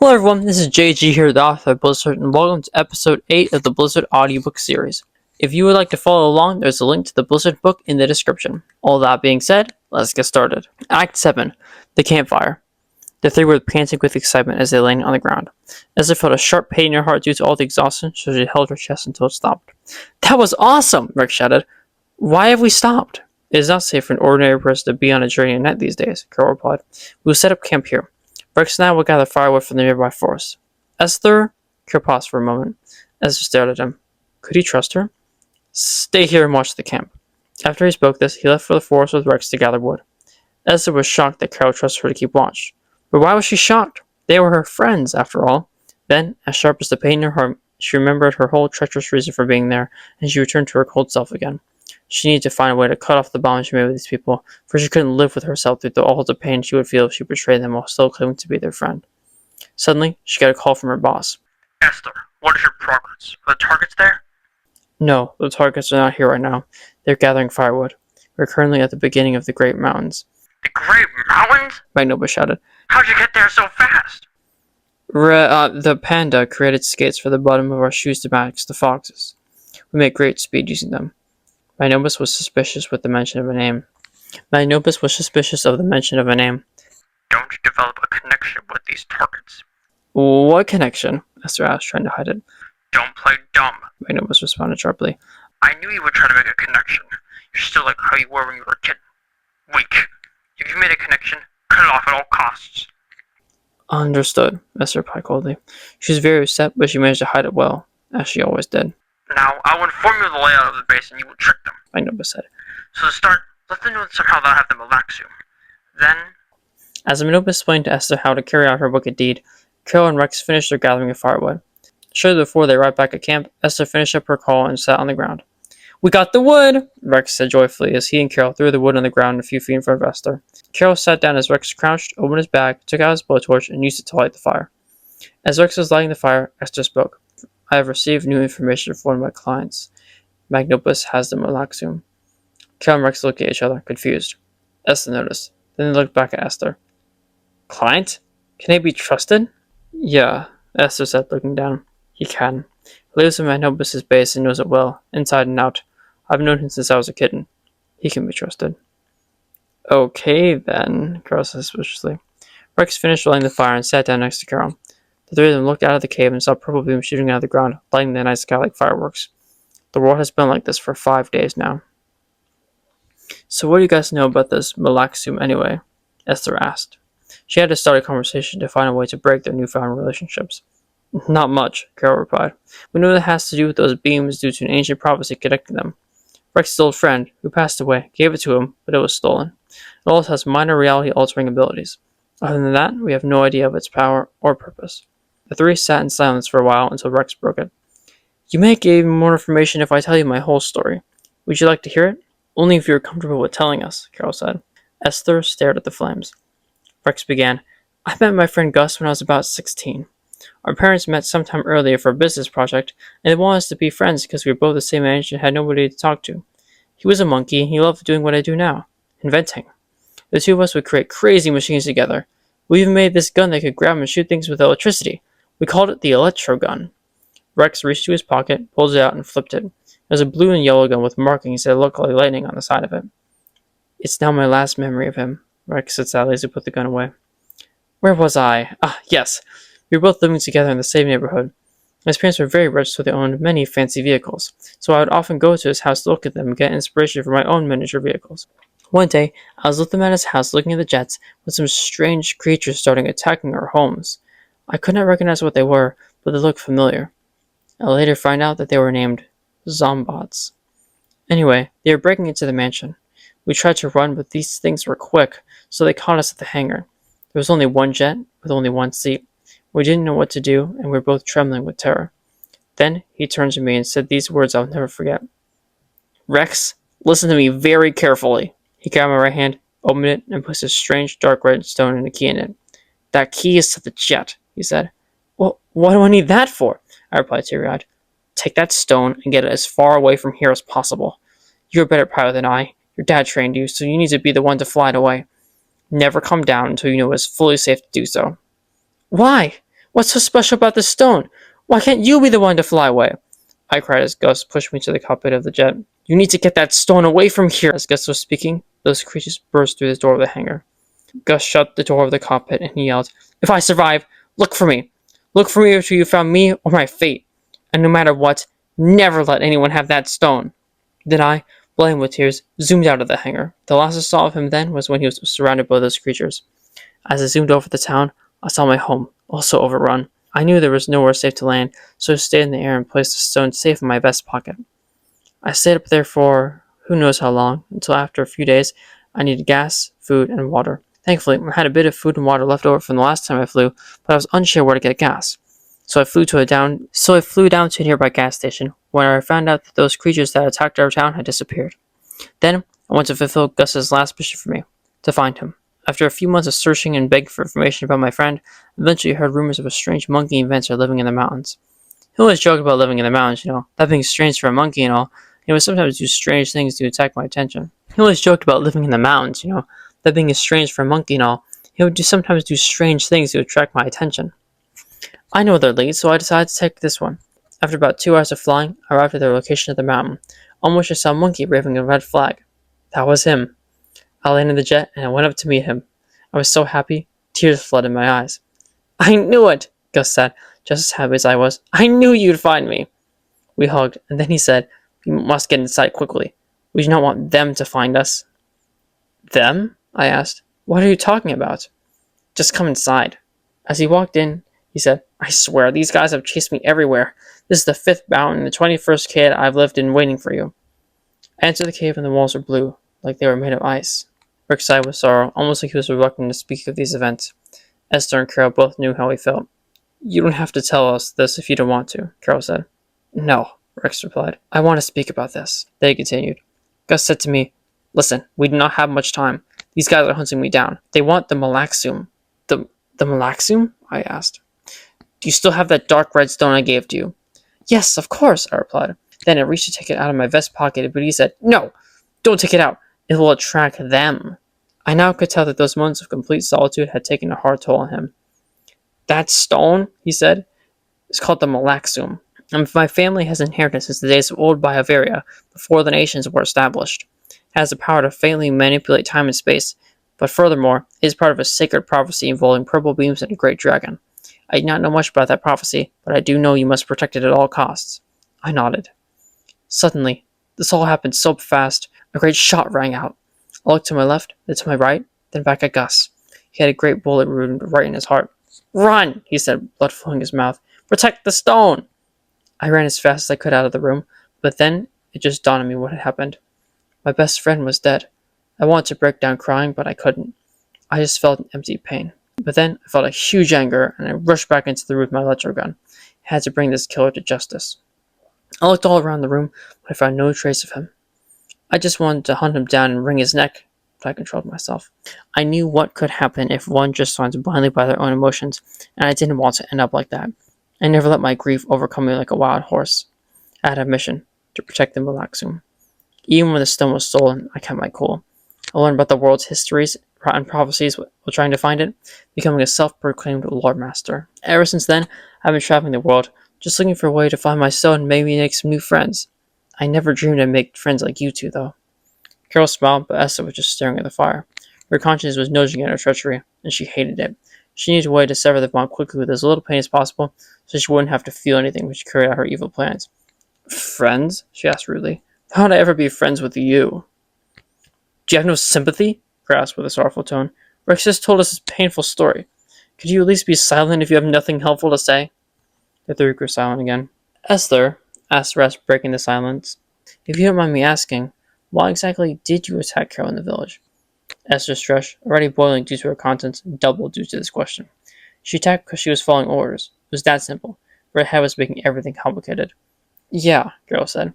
Hello everyone, this is JG here, the author of Blizzard, and welcome to episode 8 of the Blizzard Audiobook series. If you would like to follow along, there's a link to the Blizzard book in the description. All that being said, let's get started. Act 7, The Campfire. The three were panting with excitement as they lay on the ground. Esther felt a sharp pain in her heart due to all the exhaustion, so she held her chest until it stopped. That was awesome, Rex shouted. Why have we stopped? It is not safe for an ordinary person to be on a journey at night these days, Karol replied. We will set up camp here. Rex and I will gather firewood from the nearby forest. Esther? Karol paused for a moment. Esther stared at him. Could he trust her? Stay here and watch the camp. After he spoke this, he left for the forest with Rex to gather wood. Esther was shocked that Karol trusted her to keep watch. But why was she shocked? They were her friends, after all. Then, as sharp as the pain in her heart, she remembered her whole treacherous reason for being there, and she returned to her cold self again. She needed to find a way to cut off the bond she made with these people, for she couldn't live with herself through all the pain she would feel if she betrayed them while still claiming to be their friend. Suddenly, she got a call from her boss. Esther, what is your progress? Are the targets there? No, the targets are not here right now. They're gathering firewood. We're currently at the beginning of the Great Mountains. The Great Mountains? Magnolia shouted. How'd you get there so fast? The panda created skates for the bottom of our shoes to match the foxes. We make great speed using them. Magnobus was suspicious with the mention of a name. Don't you develop a connection with these targets? What connection? Esther asked, trying to hide it. Don't play dumb. Magnobus responded sharply. I knew you would try to make a connection. You're still like how you were when you were a kid. Weak. If you made a connection, cut it off at all costs. Understood, Esther replied coldly. She was very upset, but she managed to hide it well, as she always did. Now, I will inform you of the layout of the base and you will trick them, Magnobus said. So to start, let them know somehow they'll have the Malaxium. Then... As Magnobus explained to Esther how to carry out her wicked deed, Karol and Rex finished their gathering of firewood. Shortly before they arrived back at camp, Esther finished up her call and sat on the ground. We got the wood! Rex said joyfully as he and Karol threw the wood on the ground a few feet in front of Esther. Karol sat down as Rex crouched, opened his bag, took out his blowtorch, and used it to light the fire. As Rex was lighting the fire, Esther spoke. I have received new information from one of my clients. Magnobus has the Malaxium. Karol and Rex looked at each other, confused. Esther noticed. Then they looked back at Esther. Client? Can he be trusted? Yeah, Esther said, looking down. He can. He lives in Magnobus's base and knows it well, inside and out. I've known him since I was a kitten. He can be trusted. Okay, then, Karol said suspiciously. Rex finished lighting the fire and sat down next to Karol. The three of them looked out of the cave and saw purple beams shooting out of the ground, lighting the night sky like fireworks. The world has been like this for 5 days now. So what do you guys know about this Malaxium anyway? Esther asked. She had to start a conversation to find a way to break their newfound relationships. Not much, Karol replied. We know that it has to do with those beams due to an ancient prophecy connecting them. Rex's old friend, who passed away, gave it to him, but it was stolen. It also has minor reality-altering abilities. Other than that, we have no idea of its power or purpose. The three sat in silence for a while until Rex broke it. You may get even more information if I tell you my whole story. Would you like to hear it? Only if you're comfortable with telling us, Karol said. Esther stared at the flames. Rex began. I met my friend Gus when I was about 16. Our parents met sometime earlier for a business project, and they wanted us to be friends because we were both the same age and had nobody to talk to. He was a monkey, and he loved doing what I do now, inventing. The two of us would create crazy machines together. We even made this gun that could grab and shoot things with electricity. We called it the Electro Gun. Rex reached to his pocket, pulled it out, and flipped it. It was a blue and yellow gun with markings that looked like lightning on the side of it. It's now my last memory of him, Rex said sadly as he put the gun away. Where was I? Ah, yes. We were both living together in the same neighborhood. His parents were very rich, so they owned many fancy vehicles, so I would often go to his house to look at them and get inspiration for my own miniature vehicles. One day, I was with him at his house looking at the jets when some strange creatures started attacking our homes. I could not recognize what they were, but they looked familiar. I later found out that they were named Zombots. Anyway, they were breaking into the mansion. We tried to run, but these things were quick, so they caught us at the hangar. There was only one jet, with only one seat. We didn't know what to do, and we were both trembling with terror. Then he turned to me and said these words I'll never forget. Rex, listen to me very carefully. He grabbed my right hand, opened it, and placed a strange dark red stone and a key in it. That key is to the jet, he said. Well, what do I need that for? I replied teary-eyed. Take that stone and get it as far away from here as possible. You're a better pilot than I. Your dad trained you, so you need to be the one to fly it away. Never come down until you know it's fully safe to do so. Why? What's so special about this stone? Why can't you be the one to fly away? I cried as Gus pushed me to the cockpit of the jet. You need to get that stone away from here. As Gus was speaking, those creatures burst through the door of the hangar. Gus shut the door of the cockpit and he yelled, If I survive, look for me. Look for me until you found me or my fate. And no matter what, never let anyone have that stone. Then I, blinded with tears, zoomed out of the hangar. The last I saw of him then was when he was surrounded by those creatures. As I zoomed over the town, I saw my home, also overrun. I knew there was nowhere safe to land, so I stayed in the air and placed the stone safe in my vest pocket. I stayed up there for who knows how long, until after a few days, I needed gas, food, and water. Thankfully, I had a bit of food and water left over from the last time I flew, but I was unsure where to get gas. So I flew down to a nearby gas station, where I found out that those creatures that attacked our town had disappeared. Then, I went to fulfill Gus's last mission for me, to find him. After a few months of searching and begging for information about my friend, I eventually heard rumors of a strange monkey inventor living in the mountains. He always joked about living in the mountains, that being strange for a monkey and all. He would sometimes do strange things to attract my attention. He always joked about living in the mountains, that being strange for a monkey and all. He would sometimes do strange things to attract my attention. I know their lead, so I decided to take this one. After about 2 hours of flying, I arrived at their location at the mountain, on which I saw a monkey waving a red flag. That was him. I landed the jet and I went up to meet him. I was so happy, tears flooded my eyes. I knew it, Gus said, just as happy as I was. I knew you'd find me. We hugged, and then he said, We must get inside quickly. We do not want them to find us. Them? I asked. What are you talking about? Just come inside. As he walked in, he said, I swear, these guys have chased me everywhere. This is the 5th mountain and the 21st cave I've lived in waiting for you. I entered the cave and the walls were blue, like they were made of ice. Rick sighed with sorrow, almost like he was reluctant to speak of these events. Esther and Karol both knew how he felt. You don't have to tell us this if you don't want to, Karol said. No, Rex replied. I want to speak about this. Then he continued. Gus said to me, Listen, we do not have much time. These guys are hunting me down. They want the Malaxum. The Malaxum? I asked. Do you still have that dark red stone I gave to you? Yes, of course, I replied. Then I reached to take it out of my vest pocket, but he said, No, don't take it out. It will attract them. I now could tell that those moments of complete solitude had taken a hard toll on him. That stone, he said, is called the Malaxum, and my family has inherited since the days of old Bavaria, before the nations were established. It has the power to faintly manipulate time and space, but furthermore, it is part of a sacred prophecy involving purple beams and a great dragon. I do not know much about that prophecy, but I do know you must protect it at all costs. I nodded. Suddenly, this all happened so fast, a great shot rang out. I looked to my left, then to my right, then back at Gus. He had a great bullet wound right in his heart. Run, he said, blood filling his mouth. Protect the stone! I ran as fast as I could out of the room, but then it just dawned on me what had happened. My best friend was dead. I wanted to break down crying, but I couldn't. I just felt an empty pain. But then I felt a huge anger, and I rushed back into the room with my electro gun. I had to bring this killer to justice. I looked all around the room, but I found no trace of him. I just wanted to hunt him down and wring his neck, but I controlled myself. I knew what could happen if one just went blindly by their own emotions, and I didn't want to end up like that. I never let my grief overcome me like a wild horse. I had a mission, to protect the Malaxum. Even when the stone was stolen, I kept my cool. I learned about the world's histories and prophecies while trying to find it, becoming a self-proclaimed Lord Master. Ever since then, I've been traveling the world, just looking for a way to find my stone and maybe make some new friends. I never dreamed I'd make friends like you two, though. Karol smiled, but Esther was just staring at the fire. Her conscience was nudging at her treachery, and she hated it. She needed a way to sever the bond quickly with as little pain as possible, so she wouldn't have to feel anything which carried out her evil plans. Friends? She asked rudely. How would I ever be friends with you? Do you have no sympathy? Karol asked with a sorrowful tone. Rex just told us his painful story. Could you at least be silent if you have nothing helpful to say? The three grew silent again. Esther, asked Rex, breaking the silence, if you don't mind me asking, why exactly did you attack Karol in the village? Esther's stress, already boiling due to her contents, doubled due to this question. She attacked because she was following orders. It was that simple. Her head was making everything complicated. Yeah, Karol said.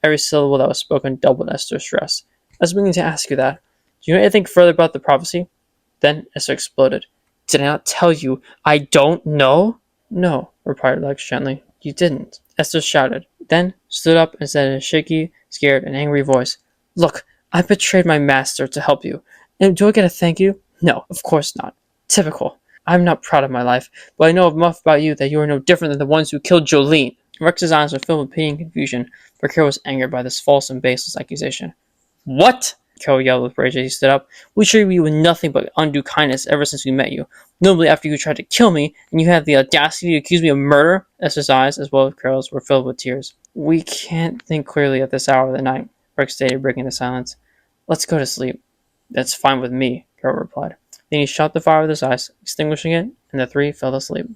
Every syllable that was spoken doubled Esther's stress. I was beginning to ask you that. Do you know anything further about the prophecy? Then Esther exploded. Did I not tell you I don't know? No, replied Lex gently. You didn't. Esther shouted, then stood up and said in a shaky, scared, and angry voice, Look, I betrayed my master to help you. And do I get a thank you? No, of course not. Typical. I'm not proud of my life, but I know enough about you that you are no different than the ones who killed Jolene. Rex's eyes were filled with pity and confusion, but Carol was angered by this false and baseless accusation. What? Carol yelled with rage as he stood up. We treated you with nothing but undue kindness ever since we met you. Notably after you tried to kill me, and you had the audacity to accuse me of murder? Esther's eyes, as well as Carol's, were filled with tears. We can't think clearly at this hour of the night, Rex stated, breaking the silence. Let's go to sleep. That's fine with me, Carol replied. Then he shot the fire with his eyes, extinguishing it, and the three fell asleep.